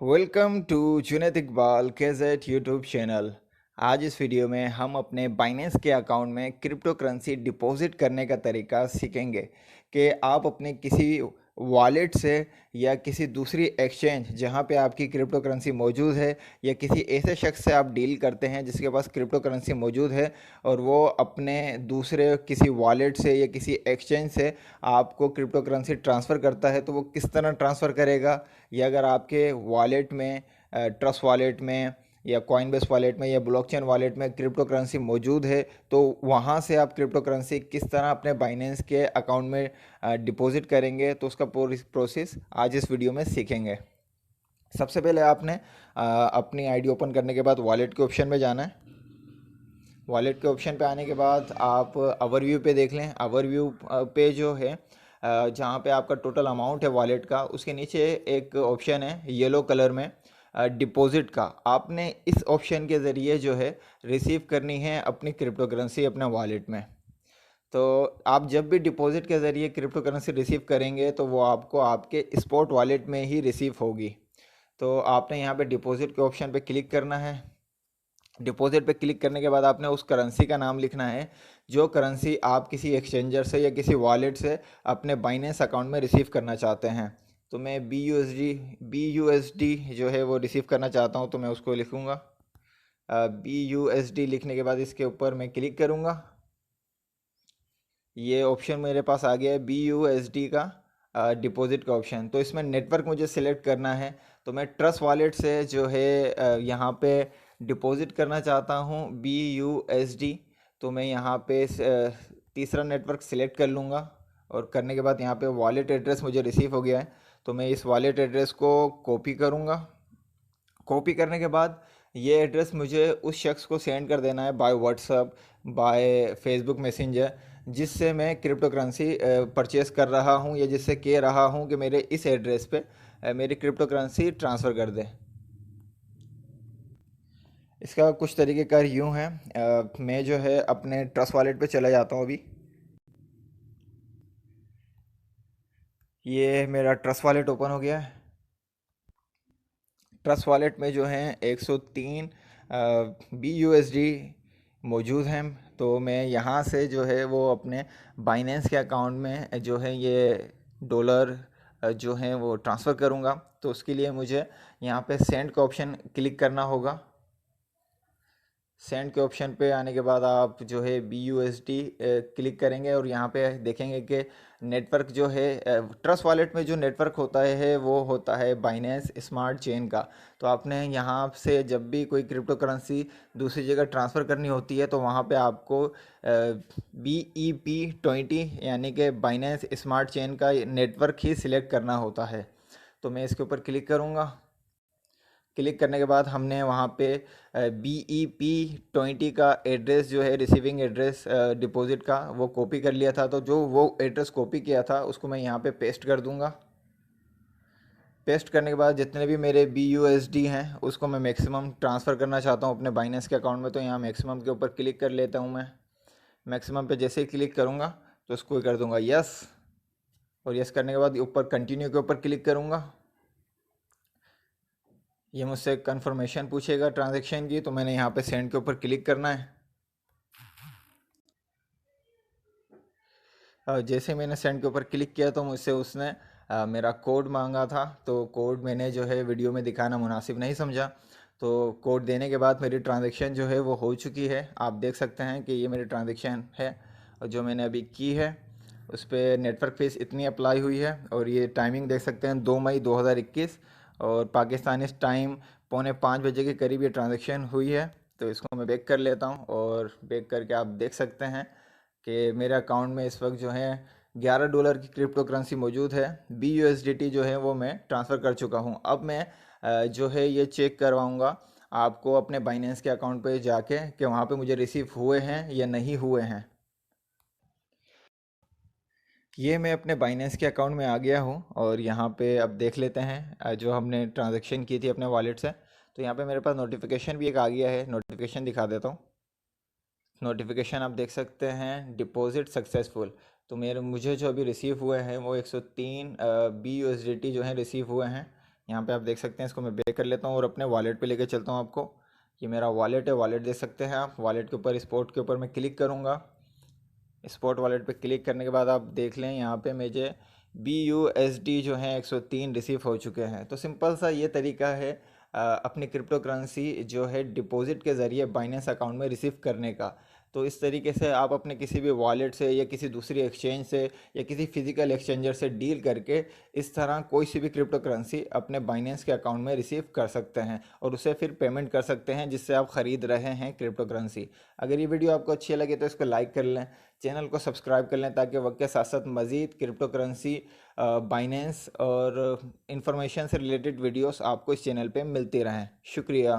Welcome to Junaid Iqbal Gadget YouTube channel. आज इस video में हम अपने बाइनेंस के अकाउंट में क्रिप्टो करेंसी डिपॉजिट करने का तरीका सीखेंगे कि आप अपने किसी वॉलेट से या किसी दूसरी एक्सचेंज जहां पे आपकी क्रिप्टो करेंसी मौजूद है या किसी ऐसे शख्स से आप डील करते हैं जिसके पास क्रिप्टो करेंसी मौजूद है और वो अपने दूसरे किसी वॉलेट से या किसी एक्सचेंज से आपको क्रिप्टो करेंसी ट्रांसफ़र करता है तो वो किस तरह ट्रांसफ़र करेगा, या अगर आपके वॉलेट में ट्रस्ट वॉलेट में या कॉइनबेस वॉलेट में या ब्लॉकचेन वॉलेट में क्रिप्टो करेंसी मौजूद है तो वहाँ से आप क्रिप्टो करेंसी किस तरह अपने बाइनेंस के अकाउंट में डिपॉजिट करेंगे, तो उसका प्रोसेस आज इस वीडियो में सीखेंगे। सबसे पहले आपने अपनी आईडी ओपन करने के बाद वॉलेट के ऑप्शन में जाना है। वॉलेट के ऑप्शन पे आने के बाद आप ओवरव्यू पे देख लें। ओवरव्यू पे जो है जहाँ पे आपका टोटल अमाउंट है वॉलेट का, उसके नीचे एक ऑप्शन है येलो कलर में डिपॉजिट का। आपने इस ऑप्शन के ज़रिए जो है रिसीव करनी है अपनी क्रिप्टो करेंसी अपने वॉलेट में। तो आप जब भी डिपॉजिट के ज़रिए क्रिप्टो करेंसी रिसीव करेंगे तो वो आपको आपके स्पॉट वॉलेट में ही रिसीव होगी। तो आपने यहाँ पे डिपॉजिट के ऑप्शन पे क्लिक करना है। डिपॉजिट पे क्लिक करने के बाद आपने उस करेंसी का नाम लिखना है जो करेंसी आप किसी एक्सचेंजर से या किसी वॉलेट से अपने बाइनेंस अकाउंट में रिसीव करना चाहते हैं। तो मैं बी यू एस डी जो है वो रिसीव करना चाहता हूँ, तो मैं उसको लिखूँगा। बी यू एस डी लिखने के बाद इसके ऊपर मैं क्लिक करूँगा। ये ऑप्शन मेरे पास आ गया है बी यू एस डी का डिपॉजिट का ऑप्शन। तो इसमें नेटवर्क मुझे सिलेक्ट करना है। तो मैं ट्रस्ट वॉलेट से जो है यहाँ पे डिपॉजिट करना चाहता हूँ बी यू एस डी। तो मैं यहाँ पे तीसरा नेटवर्क सिलेक्ट कर लूँगा और करने के बाद यहाँ पे वॉलेट एड्रेस मुझे रिसीव हो गया है। तो मैं इस वॉलेट एड्रेस को कॉपी करूँगा। कॉपी करने के बाद ये एड्रेस मुझे उस शख्स को सेंड कर देना है by WhatsApp, by Facebook messenger, जिससे मैं क्रिप्टो करेंसी परचेस कर रहा हूँ या जिससे कह रहा हूँ कि मेरे इस एड्रेस पे मेरी क्रिप्टो करेंसी ट्रांसफ़र कर दे। इसका कुछ तरीक़ेकार यूँ हैं। मैं जो है अपने ट्रस्ट वॉलेट पे चला जाता हूँ अभी। ये मेरा ट्रस्ट वॉलेट ओपन हो गया है। ट्रस्ट वॉलेट में जो हैं 103 बी यू एस डी मौजूद हैं। तो मैं यहाँ से जो है वो अपने बाइनेंस के अकाउंट में जो है ये डॉलर जो हैं वो ट्रांसफ़र करूँगा। तो उसके लिए मुझे यहाँ पे सेंड का ऑप्शन क्लिक करना होगा। सेंड के ऑप्शन पे आने के बाद आप जो है B U S D click करेंगे और यहाँ पे देखेंगे कि नेटवर्क जो है ट्रस्ट वॉलेट में जो नेटवर्क होता है वो होता है बाइनेंस स्मार्ट चेन का। तो आपने यहाँ से जब भी कोई क्रिप्टो करेंसी दूसरी जगह ट्रांसफ़र करनी होती है तो वहाँ पे आपको BEP20 यानी कि बाइनेंस स्मार्ट चेन का नेटवर्क ही सिलेक्ट करना होता है। तो मैं इसके ऊपर क्लिक करूँगा। क्लिक करने के बाद हमने वहाँ पे BEP20 का एड्रेस जो है रिसीविंग एड्रेस डिपॉजिट का वो कॉपी कर लिया था। तो जो वो एड्रेस कॉपी किया था उसको मैं यहाँ पे पेस्ट कर दूँगा। पेस्ट करने के बाद जितने भी मेरे BUSD हैं उसको मैं मैक्सिमम ट्रांसफ़र करना चाहता हूँ अपने बाइनेंस के अकाउंट में। तो यहाँ मैक्सिमम के ऊपर क्लिक कर लेता हूँ मैं। मैक्सिमम पे जैसे ही क्लिक करूँगा तो उसको कर दूँगा यस। और यस करने के बाद ऊपर कंटिन्यू के ऊपर क्लिक करूँगा। ये मुझसे कंफर्मेशन पूछेगा ट्रांजैक्शन की, तो मैंने यहाँ पे सेंड के ऊपर क्लिक करना है। जैसे मैंने सेंड के ऊपर क्लिक किया तो मुझसे उसने मेरा कोड मांगा था। तो कोड मैंने जो है वीडियो में दिखाना मुनासिब नहीं समझा। तो कोड देने के बाद मेरी ट्रांजैक्शन जो है वो हो चुकी है। आप देख सकते हैं कि ये मेरी ट्रांजैक्शन है और जो मैंने अभी की है उस पर नेटवर्क फीस इतनी अप्लाई हुई है। और ये टाइमिंग देख सकते हैं 2 मई 2021 और पाकिस्तानी टाइम 4:45 के करीब ये ट्रांजैक्शन हुई है। तो इसको मैं बैक कर लेता हूँ और बैक करके आप देख सकते हैं कि मेरे अकाउंट में इस वक्त जो है $11 की क्रिप्टो करेंसी मौजूद है। BUSDT जो है वो मैं ट्रांसफ़र कर चुका हूँ। अब मैं जो है ये चेक करवाऊँगा आपको अपने बाइनेंस के अकाउंट पे जाके कि वहाँ पे मुझे रिसीव हुए हैं या नहीं हुए हैं। ये मैं अपने बाइनेंस के अकाउंट में आ गया हूँ और यहाँ पे अब देख लेते हैं जो हमने ट्रांजैक्शन की थी अपने वॉलेट से। तो यहाँ पे मेरे पास नोटिफिकेशन भी एक आ गया है, नोटिफिकेशन दिखा देता हूँ। नोटिफिकेशन आप देख सकते हैं डिपॉजिट सक्सेसफुल। तो मेरे मुझे जो अभी रिसीव हुए हैं वो 103 BUSDT जो हैं रिसीव हुए हैं। यहाँ पे आप देख सकते हैं, इसको मैं बैक कर लेता हूँ और अपने वॉलेट पे लेके चलता हूँ आपको। ये मेरा वॉलेट है, वॉलेट देख सकते हैं आप। वॉलेट के ऊपर स्पॉट के ऊपर मैं क्लिक करूँगा। स्पॉट वॉलेट पे क्लिक करने के बाद आप देख लें यहाँ पे मुझे BUSD जो है 103 रिसीव हो चुके हैं। तो सिंपल सा ये तरीका है अपनी क्रिप्टो करेंसी जो है डिपॉजिट के ज़रिए बाइनेंस अकाउंट में रिसीव करने का। तो इस तरीके से आप अपने किसी भी वॉलेट से या किसी दूसरी एक्सचेंज से या किसी फिजिकल एक्सचेंजर से डील करके इस तरह कोई सी भी क्रिप्टो करेंसी अपने बाइनेंस के अकाउंट में रिसीव कर सकते हैं और उसे फिर पेमेंट कर सकते हैं जिससे आप ख़रीद रहे हैं क्रिप्टो करेंसी। अगर ये वीडियो आपको अच्छी लगे तो इसको लाइक कर लें, चैनल को सब्सक्राइब कर लें ताकि वक्त के साथ साथ मज़ीद क्रिप्टो करेंसी, बाइनेंस और इन्फॉर्मेशन से रिलेटेड वीडियोस आपको इस चैनल पे मिलती रहें। शुक्रिया।